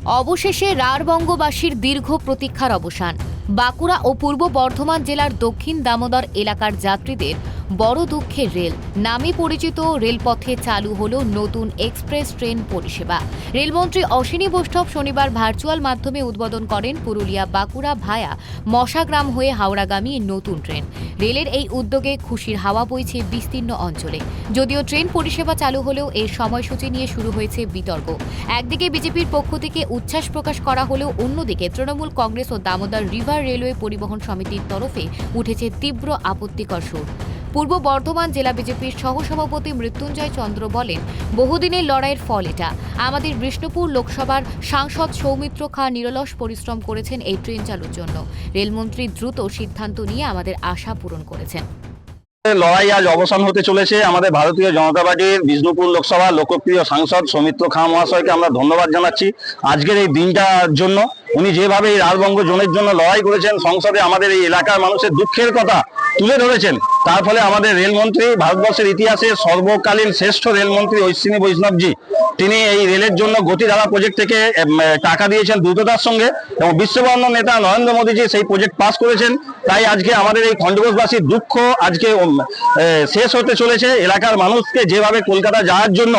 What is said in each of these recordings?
অবশেষে রাঢ়বঙ্গবাসীর দীর্ঘ প্রতীক্ষার অবসান। বাঁকুড়া ও পূর্ব বর্ধমান জেলার দক্ষিণ দামোদর এলাকার যাত্রীদের বড় দুঃখের রেল নামে পরিচিত রেলপথে চালু হলো নতুন এক্সপ্রেস ট্রেন পরিষেবা। রেলমন্ত্রী অশ্বিনী বৈষ্ণব শনিবার ভার্চুয়াল মাধ্যমে উদ্বোধন করেন পুরুলিয়া বাঁকুড়া ভায়া মশাগ্রাম হয়ে হাওড়াগামী নতুন ট্রেন। রেলের এই উদ্যোগে খুশির হাওয়া বইছে বিস্তীর্ণ অঞ্চলে। যদিও ট্রেন পরিষেবা চালু হলেও এর সময়সূচি নিয়ে শুরু হয়েছে বিতর্ক। একদিকে বিজেপির পক্ষ থেকে উচ্ছ্বাস প্রকাশ করা হলেও অন্যদিকে তৃণমূল কংগ্রেস ও দামোদর রিভার রেলওয়ে পরিবহন সমিতির তরফে উঠেছে তীব্র আপত্তিকর সুর। পূর্ব বর্ধমান জেলা বিজেপির সহসভাপতি মৃত্যুঞ্জয় চন্দ্র বলেন, বহুদিনের লড়াইয়ের ফল এটা। আমাদের বিষ্ণুপুর লোকসভার সাংসদ সৌমিত্র খাঁ নিরলস পরিশ্রম করেছেন এই ট্রেন চালুর জন্য। রেলমন্ত্রী দ্রুত সিদ্ধান্ত নিয়ে আমাদের আশা পূরণ করেছেন। লড়াই আজ অবসান হতে চলেছে। আমাদের ভারতীয় জনতা পার্টির বিষ্ণুপুর লোকসভা লোকপ্রিয় সাংসদ সৌমিত্র খাঁ মহাশয়কে আমরা ধন্যবাদ জানাচ্ছি আজকের এই দিনটার জন্য। উনি যেভাবে এই রাঢ়বঙ্গ জোনের জন্য লড়াই করেছেন, সংসদে আমাদের এই এলাকার মানুষের দুঃখের কথা তুলে ধরেছেন, তার ফলে আমাদের রেলমন্ত্রী ভারতবর্ষের ইতিহাসে সর্বকালীন শ্রেষ্ঠ রেলমন্ত্রী অশ্বিনী বৈষ্ণবজি তিনি এই রেলের জন্য গতিধারা প্রজেক্ট থেকে টাকা দিয়েছেন দ্রুততার সঙ্গে, এবং বিশ্ববরণ্য নেতা নরেন্দ্র মোদীজি সেই প্রজেক্ট পাস করেছেন। তাই আজকে আমাদের এই খণ্ডঘোষবাসীর দুঃখ আজকে শেষ হতে চলেছে। এলাকার মানুষকে যেভাবে কলকাতা যাওয়ার জন্য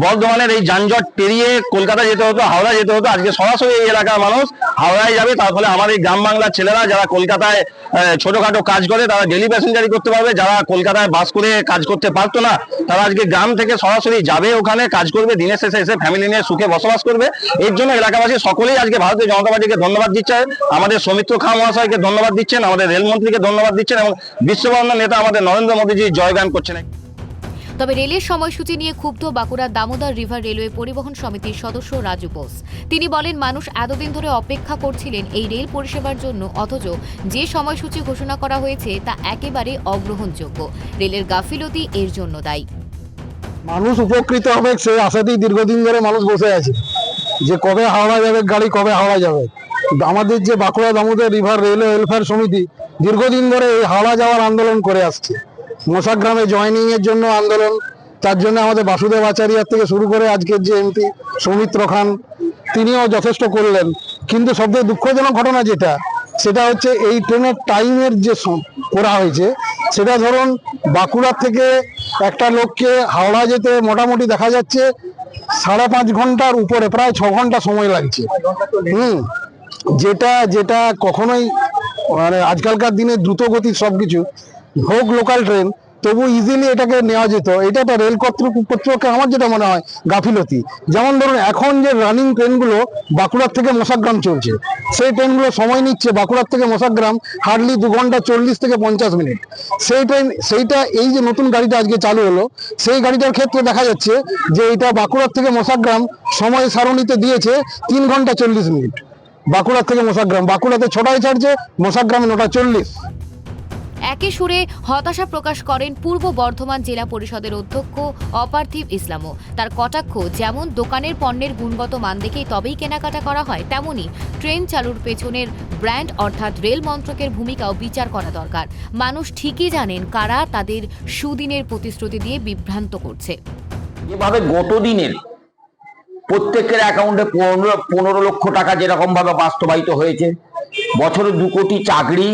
বর্ধমানের এই যানজট পেরিয়ে কলকাতা যেতে হতো, হাওড়া যেতে হতো, আজকে সরাসরি এই এলাকার মানুষ হাওড়ায় যাবে। তার ফলে আমার এই গ্রাম বাংলার ছেলেরা যারা কলকাতায় ছোটখাটো কাজ করে তারা ডেলি প্যাসেঞ্জারি করতে পারবে। যারা কলকাতায় বাস করে কাজ করতে পারতো না তারা আজকে গ্রাম থেকে সরাসরি যাবে, ওখানে কাজ করবে, দিনের শেষে এসে ফ্যামিলি নিয়ে সুখে বসবাস করবে। এর জন্য এলাকাবাসী সকলেই আজকে ভারতীয় জনতা পার্টিকে ধন্যবাদ দিচ্ছেন, আমাদের সৌমিত্র খাঁ মহাশয়কে ধন্যবাদ দিচ্ছেন, আমাদের রেলমন্ত্রীকে ধন্যবাদ দিচ্ছেন, এবং বিশ্ববরণ্য নেতা আমাদের নরেন্দ্র মোদীজি জয়গান করছেন। তবে রেলের সময়সূচি নিয়ে ক্ষুব্ধ বাঁকুড়ার দামোদর রিভার রেলওয়ে পরিবহন সমিতির সদস্য রাজু বোস। তিনি বলেন, মানুষ এতদিন ধরে অপেক্ষা করছিলেন এই রেল পরিষেবার জন্য, অথচ যে সময়সূচি ঘোষণা করা হয়েছে তা একেবারে অগ্রহণযোগ্য। রেলের গাফিলতি এর জন্য দায়ী। মানুষ উপকৃত হবে সে আশাতেই দীর্ঘদিন ধরে মানুষ বসে আছে যে কবে হাওড়া যাবে গাড়ি, কবে হাওড়া যাবে। আমাদের যে Bankura Damodar river railway welfare সমিতি দীর্ঘদিন ধরে এই হাওড়া যাওয়ার আন্দোলন করে আসছে। মশাগ্রামে জয়েনিং এর জন্য আন্দোলন, তার জন্য আমাদের বাসুদেব আচারিয়ার থেকে শুরু করে আজকের যে এমপি সৌমিত্র খান তিনিও যথেষ্ট করলেন। কিন্তু সবথেকে দুঃখজনক ঘটনা সেটা হচ্ছে এই ট্রেনের টাইমের যে করা হয়েছে, সেটা ধরুন বাঁকুড়ার থেকে একটা লোককে হাওড়া যেতে মোটামুটি দেখা যাচ্ছে 5.5 ঘন্টার উপরে, প্রায় 6 ঘন্টা সময় লাগছে। যেটা কখনোই মানে আজকালকার দিনে দ্রুত গতির সবকিছু হোক লোকাল ট্রেন, তবু ইজিলি এটাকে নেওয়া যেত। এটা তো রেল কর্তৃপক্ষকে আমার যেটা মনে হয় গাফিলতি। যেমন ধরুন এখন যে রানিং ট্রেনগুলো বাঁকুড়ার থেকে মশাগ্রাম চলছে, সেই ট্রেনগুলো সময় নিচ্ছে বাঁকুড়ার থেকে মশাগ্রাম হার্ডলি 2 ঘন্টা 40 থেকে 50 মিনিট। সেইটা এই যে নতুন গাড়িটা আজকে চালু হলো, সেই গাড়িটার ক্ষেত্রে দেখা যাচ্ছে যে এটা বাঁকুড়ার থেকে মশাগ্রাম সময় সারণীতে দিয়েছে 3 ঘন্টা 40 মিনিট। বাঁকুড়ার থেকে মশাগ্রাম, বাঁকুড়াতে 6টায় ছাড়ছে, মশাগ্রামে 9:40। একই সুরে হতাশা প্রকাশ করেন পূর্ব বর্ধমান জেলা পরিষদের অধ্যক্ষ অপার্থিব ইসলামও। তার কটাক্ষ, যেমন দোকানের পণ্যের গুণগত মান দেখেই তবেই কেনাকাটা করা হয়, তেমনি ট্রেন চালুর পেছনের ব্র্যান্ড অর্থাৎ রেল মন্ত্রকের ভূমিকাও বিচার করা দরকার। মানুষ ঠিকই জানেন কারা তাদের সুদিনের প্রতিশ্রুতি দিয়ে বিভ্রান্ত করছে। যেভাবে গত দিনের প্রত্যেকের অ্যাকাউন্টে 15 লক্ষ টাকা যেরকম ভাবে বাস্তবায়িত হয়েছে, বছরে 2 কোটি চাকরি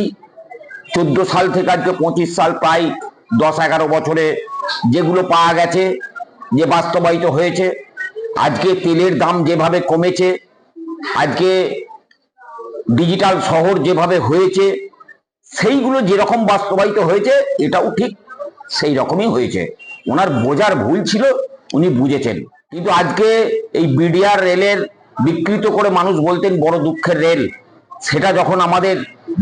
14 সাল থেকে আজকে 25 সাল, প্রায় 10-11 বছরে যেগুলো পাওয়া গেছে, যে বাস্তবায়িত হয়েছে। আজকে তেলের দাম যেভাবে কমেছে, আজকে ডিজিটাল শহর যেভাবে হয়েছে, সেইগুলো যেরকম বাস্তবায়িত হয়েছে এটাও ঠিক সেই রকমই হয়েছে। ওনার বোঝার ভুল ছিল, উনি বুঝেছেন। কিন্তু আজকে এই বিডিআর রেলের বিকৃত করে মানুষ বলতেন বড় দুঃখের রেল, সেটা যখন আমাদের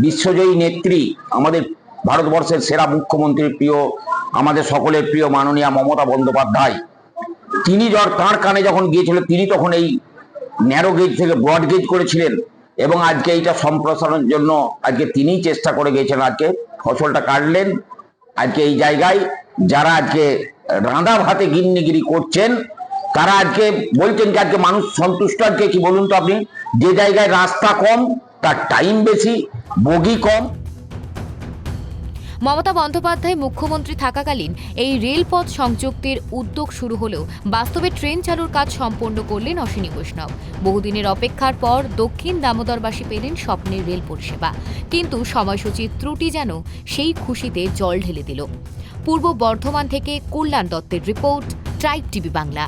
বিশ্বজয়ী নেত্রী, আমাদের ভারতবর্ষের সেরা মুখ্যমন্ত্রী, প্রিয় আমাদের সকলের প্রিয় মাননীয়া মমতা বন্দ্যোপাধ্যায়, তিনি তাঁর কানে যখন গিয়েছিল, তিনি তখন এই ন্যারো গেজ থেকে ব্রড গেজ করেছিলেন, এবং আজকে এইটা সম্প্রসারণের জন্য আজকে তিনিই চেষ্টা করে গিয়েছেন। আজকে ফসলটা কাটলেন। আজকে এই জায়গায় যারা আজকে রাঁধা ভাতে গিন্নিগিরি করছেন, তারা আজকে বলছেন যে আজকে মানুষ সন্তুষ্ট। আজকে কি বলুন তো আপনি, যে জায়গায় রাস্তা কম তার টাইম বেশি, বগি কম। মমতা বন্দ্যোপাধ্যায় মুখ্যমন্ত্রী থাকাকালীন এই রেলপথ সংযুক্তির উদ্যোগ শুরু হলেও বাস্তবে ট্রেন চালুর কাজ সম্পন্ন করলেন অশ্বিনী বৈষ্ণব। বহুদিনের অপেক্ষার পর দক্ষিণ দামোদরবাসী পেলেন স্বপ্নের রেল পরিষেবা, কিন্তু সময়সূচির ত্রুটি যেন সেই খুশিতে জল ঢেলে দিল। পূর্ব বর্ধমান থেকে কল্যাণ দত্তের রিপোর্ট, ট্রাইব টিভি বাংলা।